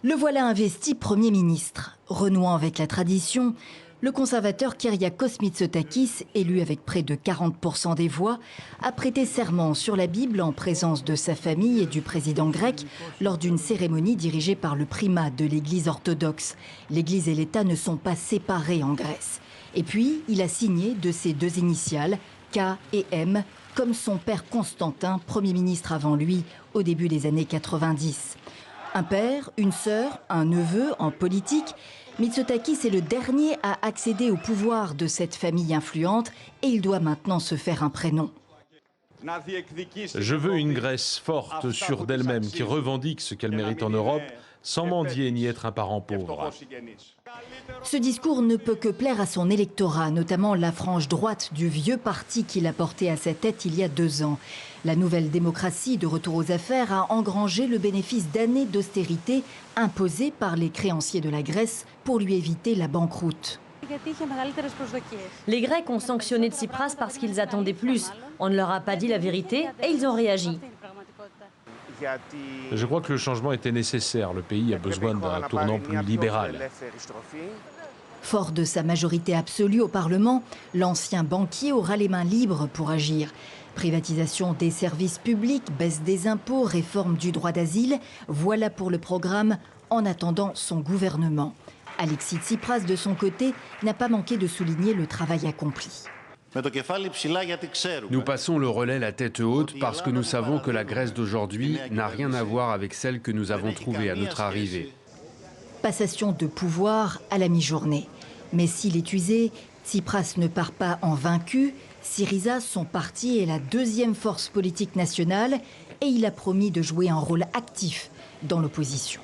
Le voilà investi Premier ministre. Renouant avec la tradition, le conservateur Kyriakos Mitsotakis, élu avec près de 40% des voix, a prêté serment sur la Bible en présence de sa famille et du président grec lors d'une cérémonie dirigée par le primat de l'Église orthodoxe. L'Église et l'État ne sont pas séparés en Grèce. Et puis, il a signé de ses deux initiales, K et M, comme son père Constantin, Premier ministre avant lui, au début des années 90. Un père, une sœur, un neveu en politique, Mitsotakis est le dernier à accéder au pouvoir de cette famille influente et il doit maintenant se faire un prénom. Je veux une Grèce forte, sûre d'elle-même, qui revendique ce qu'elle mérite en Europe, sans mendier ni être un parent pauvre. Ce discours ne peut que plaire à son électorat, notamment la frange droite du vieux parti qu'il a porté à sa tête il y a 2 ans. La nouvelle démocratie, de retour aux affaires, a engrangé le bénéfice d'années d'austérité imposées par les créanciers de la Grèce pour lui éviter la banqueroute. Les Grecs ont sanctionné Tsipras parce qu'ils attendaient plus. On ne leur a pas dit la vérité et ils ont réagi. Je crois que le changement était nécessaire. Le pays a besoin d'un tournant plus libéral. Fort de sa majorité absolue au Parlement, l'ancien banquier aura les mains libres pour agir. Privatisation des services publics, baisse des impôts, réforme du droit d'asile, voilà pour le programme en attendant son gouvernement. Alexis Tsipras, de son côté, n'a pas manqué de souligner le travail accompli. Nous passons le relais la tête haute parce que nous savons que la Grèce d'aujourd'hui n'a rien à voir avec celle que nous avons trouvée à notre arrivée. Passation de pouvoir à la mi-journée. Mais s'il est usé, Tsipras ne part pas en vaincu. Syriza, son parti, est la deuxième force politique nationale et il a promis de jouer un rôle actif dans l'opposition.